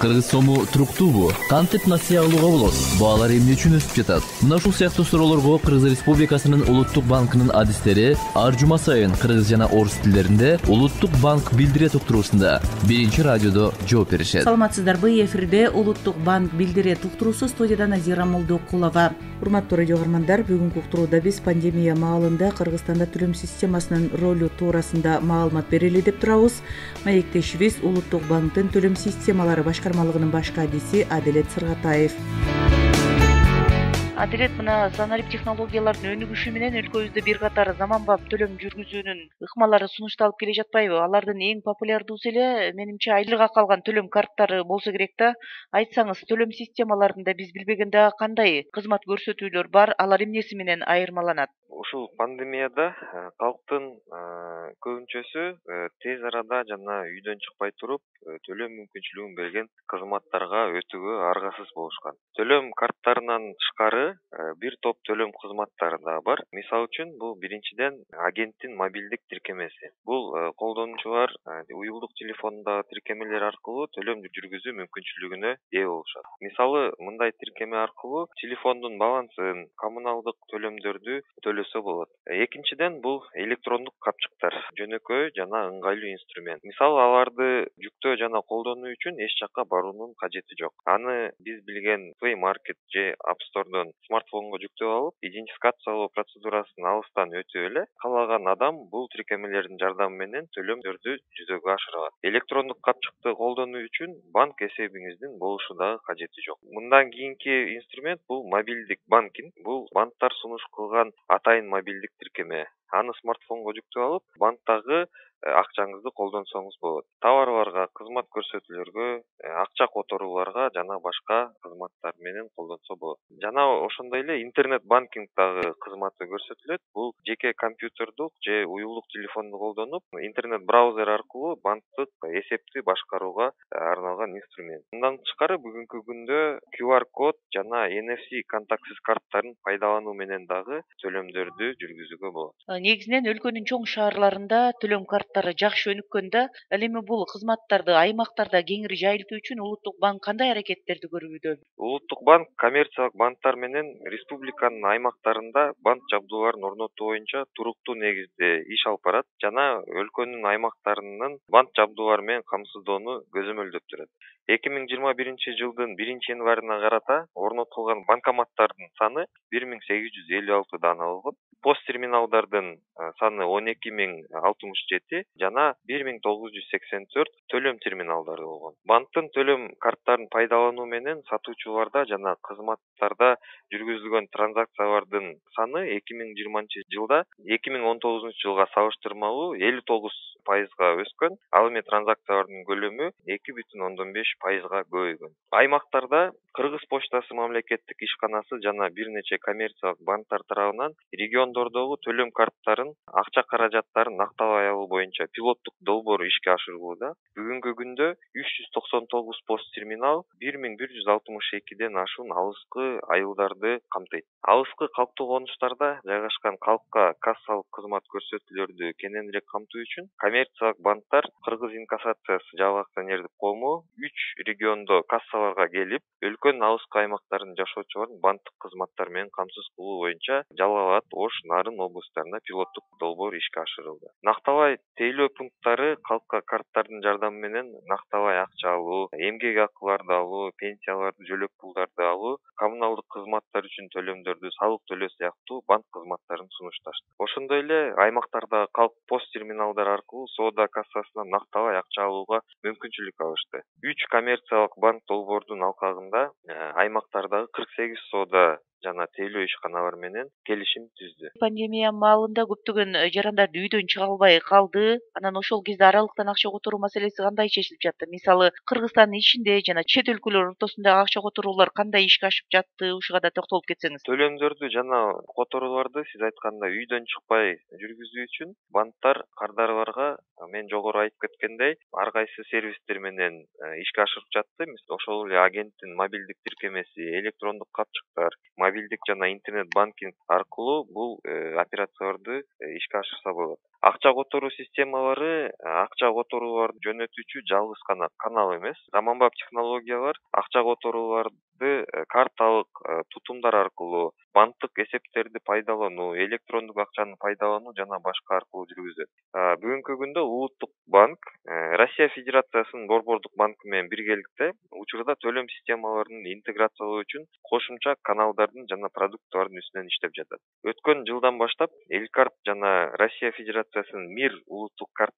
Кыргыз сому туруктуубу? Кантип насыя алууга болот? Баалар эмне үчүн өсүп жатат? Мына ушул сыяктуу суроолорго Кыргыз Республикасынын Улуттук банкынын адистери ар жума сайын кыргыз жана орус тилдеринде Улуттук банк билдире туктуруусунда биринчи радиодо жооп беришет. Саламатсыздарбы? Эфирде Улуттук банк билдире туктуруусу, студияда Назира Молдокулова. Урматтуу радио көрөрмандар, бүгүнкү уктурууда биз пандемия маалында Кыргызстанда төлөм системасынын ролу туурасында маалымат берели деп турабыз. Маектешибиз Улуттук банктын төлөм системалары башкармалыгынын башкы адиси Аделет Сыргатаев. Аделет, мына санарип технологиялардын өнүгүшү менен өлкөбүздө бир катар заманбап төлөм жүргүзүүнүн ыкмалары сунушталып келе жатпайбы? Алардын эң популярдуусу эле менимче айлык калган төлөм карттары болсо керек да. Айтсаңыз, төлөм системаларында биз билбегенде кандай кызмат көрсөтүүлөр бар? Алар эмнеси менен айырмаланат? Ушул пандемияда калктын көбүнчөсү тез арада жана үйдөн чыкпай туруп төлөм мүмкүнчүлүгүн берген кызматтарга өтүүгө аргасыз болушкан. Төлөм карттарынан тышкары бир топ төлөм кызматтары да бар. Мисалы үчүн бул биринчиден агенттин мобилдик тиркемеси. Бул колдонуучулар уюлдук телефондогу тиркемелер аркылуу төлөм жүргүзүү мүмкүнчүлүгүнө ээ болушат. Мисалы, мындай тиркеме аркылуу телефондун балансын, коммуналдык төлөмдөрдү төлөсө болот. Экинчиден бул электрондук капчыктар, жөнөкөй жана ыңгайлуу инструмент. Мисалы, аларды жүктөө жана колдонуу үчүн эч жакка баруунун кажети жок. Аны биз билген Play Market же App Store'дон смартфонго жүктөп алып, идентификациялоо процедурасын алыстан өтүп эле каалаган адам бул тиркемелердин жардамы менен төлөмдөрдү жүзөгө ашыра алат. Электрондук капчыкты колдонуу үчүн банк эсебиңиздин болушу дагы кажети жок. Мындан кийинки инструмент бул мобилдик банкинг. Бул банктар сунуш кылган атайын мобилдик тиркеме. Аны смартфонго жүктөп алып, банктагы акчаңызды колдонсоңуз болот. Товарларга, кызмат көрсөтүүлөргө, акча которууларга жана башка кызматтар менен колдонсо болот. Жана ошондой эле интернет банкинг дагы кызматы көрсөтүлөт. Бул жеке компьютердук же уюлдук телефонду колдонуп, интернет браузер аркылуу банктык эсепти башкарууга арналган инструмент. Мындан тышкары бүгүнкү күндө QR код жана NFC контактсыз карттарын пайдалануу менен дагы төлөмдөрдү жүргүзүүгө болот. Негизинен өлкөнүн чоң шаарларында төлөм карттары жакшы өнүккөндө, ал эми бул кызматтарды аймактарда кеңири жайылтуу үчүн Улуттук банк кандай аракеттерди көрүүдө? Улуттук банк коммерциялык банктар менен республиканын аймактарында банк жабдууларын орнотуу боюнча туруктуу негизде иш алып барат жана өлкөнүн аймактарынын банк жабдуулары менен камсыздоону көзөмөлдөп турат. 2021 жылдын 1-январына карата орнотулган банкоматтардын саны 1856 дана болгон. Пост терминалдардын саны 12067 жана 1984 төлөм терминалдары болгон. Банктын төлөм карттарын пайдалануу менен сатуучуларда жана кызматтарда жүргүзүлгөн транзакциялардын саны 2020 жылда 2019 жылга салыштырмалуу 59% өскөн. Ал эми транзакциялардын көлөмү 2,5% көбөйгөн. Аймактарда Кыргыз почтасы мамлекеттик ишканасы жана бир нече коммерциялык банктар тарабынан региондордогу төлөм карттарын акча каражаттарын накталай алуу боюнча пилоттук долбоор ишке ашырылууда. Бүгүнкү күндө 399 пост терминал 1162ден ашуун алыскы айылдарды камтыйт. Алыскы калктуу конуштарда жайгашкан калкка кассалык кызмат көрсөтүүлөрдү кененирээк камтуу үчүн коммерциялык банктар Кыргыз инкассациясы жалгы акционердик коому 3 региондо кассаларга келип, өлкөнүн алыскы аймактарында жашоочулардын банктык кызматтар менен камсыз кылуу боюнча Жалал Абад, Ош, Нарын облустарына пилоттук долбоор ишке ашырылды. Накталай тейлөө пункттары калкка карттардын жардамы менен накталай акча алуу, эмгек акыларды алуу, пенсияларды, жөлөк пулдарды алуу, коммуналдык кызматтар үчүн төлөмдөрдү, салык төлөө сыяктуу банк кызматтарын сунушташты. Ошондой эле аймактарда калк пост терминалдар аркылуу соода кассасынан накталай акча алууга мүмкүнчүлүк алышты. 3 коммерциялык банк долбоордун алкагында аймактардагы 48 соода жана тейлөө ишканалары менен келишим түздү. Пандемия маалында көптөгөн жарандар үйдөн чыга албай калды. Анан ошол кезде аралыктан акча которуу маселеси кандай чечилип жатты? Мисалы, Кыргызстандын ичинде жана чет өлкөлөр ортосундагы акча которуулар кандай ишке ашып жатты? Ушуга да токтолуп кетсеңиз. Төлөмдөрдү жана которууларды сиз айткандай үйдөн чыкпай жүргүзүү үчүн банктар кардарларга мен жогору айтып кеткендей ар кайсы сервистер менен ишке ашырып жатты. Ошол эле агенттин мобилдик тиркемеси, электрондук капчыктар, мобилдик жана интернет банкинг аркылуу бул операцияларды ишке ашырса болот. Акча которуу системалары акча которууларды жөнөтүүчү жалгыз канал эмес. Заманбап технологиялар акча которууларды карталык тутумдар аркылуу, банктык эсептерди пайдалануу, электрондук акчаны пайдалануу жана башка аркылуу жүргүзөт. Бүгүнкү күндө Улуттук банк Россия Федерациясынын борбордук банкы менен биргеликте учурда төлөм системаларын интеграциялоо үчүн кошумча каналдардын жана продуктылардын үстүнөн иштеп жатат. Өткөн жылдан баштап Элкарт жана Россия Федерациясынын МИР улуттук карт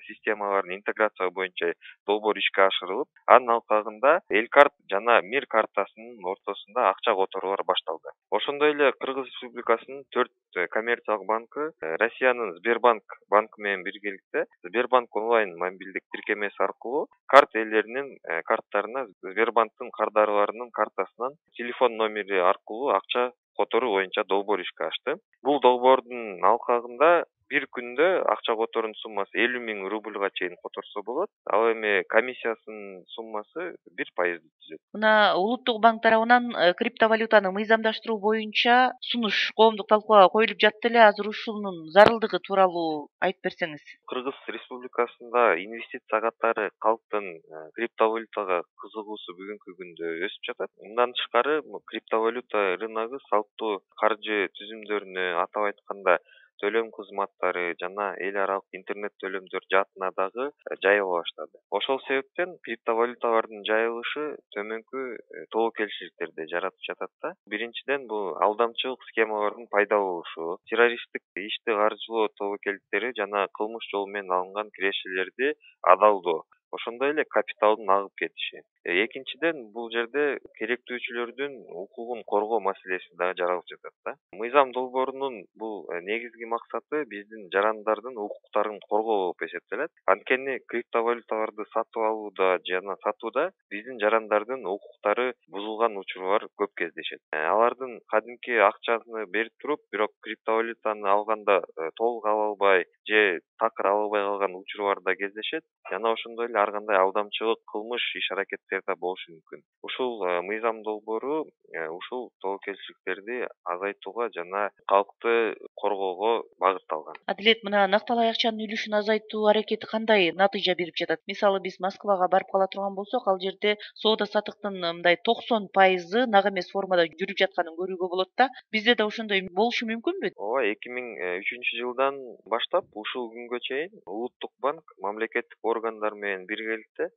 системаларын интеграция боюнча долбоор ишке ашырылып, анын алкагында Элкарт жана МИР картасынын ортосунда акча которуулар башталды. Ошондой эле Кыргыз Республикасынын 4 коммерциялык банкы Россиянын Сбербанк банкы менен биргеликте Сбербанк онлайн мобилдик тиркемеси аркылуу карт ээлеринин карттарына Сбербанктын кардарларынын картасынан телефон номери аркылуу акча которуу боюнча долбоор ишке ашты. Бул долбоордун алкагында бир күндө акча которуунун суммасы 50 000 рубльга чейин которсо болот. Ал эми комиссиясынын суммасы 1% түзөт. Мына Улуттук банк тарабынан криптовалютаны мыйзамдаштыруу боюнча сунуш коомдук талкууга коюлуп жатты эле. Азыр ушунун зарылдыгы тууралуу айтып берсеңиз. Кыргыз Республикасында инвестиция катары калктын криптовалютага кызыгуусу бүгүнкү күндө өсүп жатат. Мындан тышкары криптовалюта рыногу салттуу каржы түзүмдөрүнө, атап айтканда төлөм кызматтары жана эл аралык интернет төлөмдөр жаатына дагы жайыла баштады. Ошол себептен криптовалюталардын жайылышы төмөнкү тобокелчиликтерди жаратып жатат да. Биринчиден бул алдамчылык схемалардын пайда болушу, террористтик ишти каржылоо тобокелдиктери жана кылмыш жолу менен алынган кирешелерди адалдоо. Ошондой эле капиталдын агып кетиши. Экинчиден бул жерде керектүүчүлөрдүн укугун коргоо маселеси дагы жаралып жатат да. Мыйзам долбоорунун бул негизги максаты биздин жарандардын укуктарын коргоо болуп эсептелет. Анткени криптовалюталарды сатып алууда жана сатууда биздин жарандардын укуктары бузулган учурлар көп кездешет. Алардын кадимки акчаны берип туруп, бирок криптовалютаны алганда толук ала албай же такыр ала албай калган учурлар да кездешет. Жана ошондой эле ар кандай алдамчылык, кылмыш иш-аракеттер да болушу мүмкүн. Ушул мыйзам долбоору ушул тобокелчиликтерди азайтууга жана калкты коргоого багытталган. Адилет, мына накталай акчанын үлүшүн азайтуу аракети кандай натыйжа берип жатат? Мисалы биз Москвага барып кала турган болсок, ал жерде соода саттыктын мындай 90% нак эмес формада жүрүп жатканын көрүүгө болот да. Бизде да ошондой болушу мүмкүнбү? Ооба, 2003-жылдан баштап ушул күнгө чейин Улуттук банк мамлекеттик органдар менен биргеликте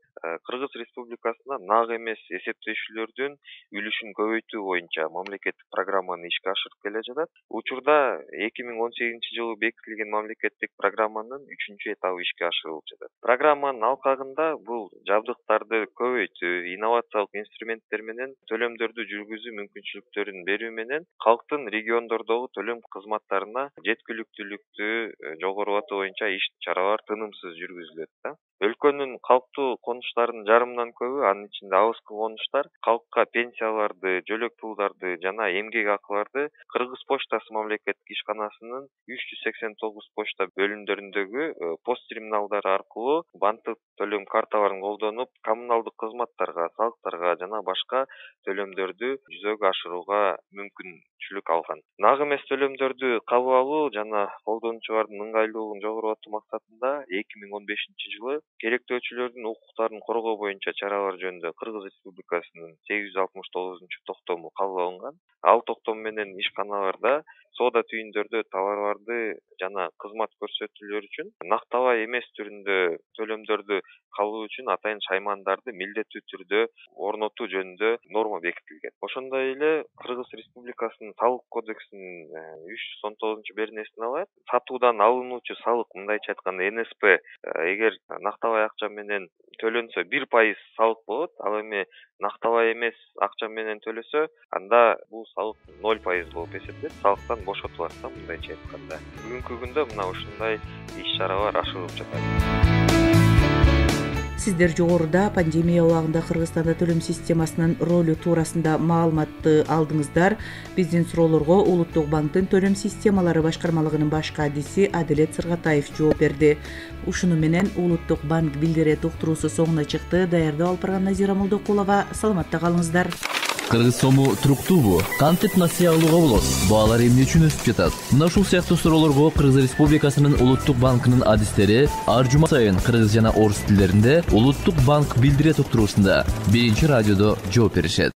Кыргыз Республикасында нак эмес эсептешүүлөрдүн үлүшүн көбөйтүү боюнча мамлекеттик программаны ишке ашырып келе жатат. Учурда 2018-жылы бекитилген мамлекеттик программанын 3-этабы ишке ашырылып жатат. Программанын алкагында бул жабдыктарды көбөйтүү, инновациялык инструменттер менен төлөмдөрдү жүргүзүү мүмкүнчүлүктөрүн берүү менен калктын региондордогу төлөм кызматтарына жеткиликтүүлүктү жогорулатуу боюнча иш-чаралар тынымсыз жүргүзүлөт да. Өлкөнүн калктуу конуштарынын жарымынан көбү, анын ичинде алыскы конуштар, калкка пенсияларды, жөлөк пулдарды жана эмгек акыларды Кыргыз почтасы мамлекеттик ишканасынын 389 почта бөлүмдөрүндөгү пост терминалдары аркылуу банктык төлөм карталарын колдонуп, коммуналдык кызматтарга, салыктарга жана башка төлөмдөрдү жүзөгө ашырууга мүмкүнчүлүк алган. Нак эмес төлөмдөрдү кабыл алуу жана колдонуучулардын ыңгайлуулугун жогорулатуу максатында 2015-жылы керектөөчүлөрдүн укуктарын коргоо боюнча чаралар жөнүндө Кыргыз Республикасынын 869-токтому кабыл алынган. Ал токтом менен ишканаларда соода түйүндөрдө товарларды жана кызмат көрсөтүүлөр үчүн накталай эмес түрүндө төлөмдөрдү кабыл үчүн атайын шаймандарды милдеттүү түрдө орнотуу жөнүндө норма бекитилген. Ошондой эле Кыргыз Республикасынын салык кодексинин 319-беренесине алайык. Сатуудан алынуучу салык, мындайча айтканда НСП, эгер накталай акча менен төлөнсө 1% салык болот. Ал эми накталай эмес акча менен төлөсө, анда бул салык 0% болуп эсептелет. Салыктан бошотулат да, мындайча айтканда. Бүгүнкү күндө мына ушундай иш-чаралар ашырылып жатат. Сиздер жогоруда пандемия убагында Кыргызстанда төлөм системасынын ролу туурасында маалыматты алдыңыздар. Биздин суроолорго Улуттук банктын төлөм системалары башкармалыгынын баш кадиси Адилет Сыргатаев жооп берди. Ушуну менен Улуттук банк билдирет уктуруусу соңуна чыкты. Даярдап алып барган Назира Молдокулова. Саламатта калыңыздар. Кыргыз сому туруктуубу? Кантип насыя алууга болот? Баалар эмне үчүн өсүп жатат? Мына ушул сыяктуу суроолорго Кыргыз Республикасынын Улуттук банкынын адистери ар жума сайын кыргыз жана орус тилдеринде Улуттук банк билдире токтуруусунда биринчи радиодо жооп беришет.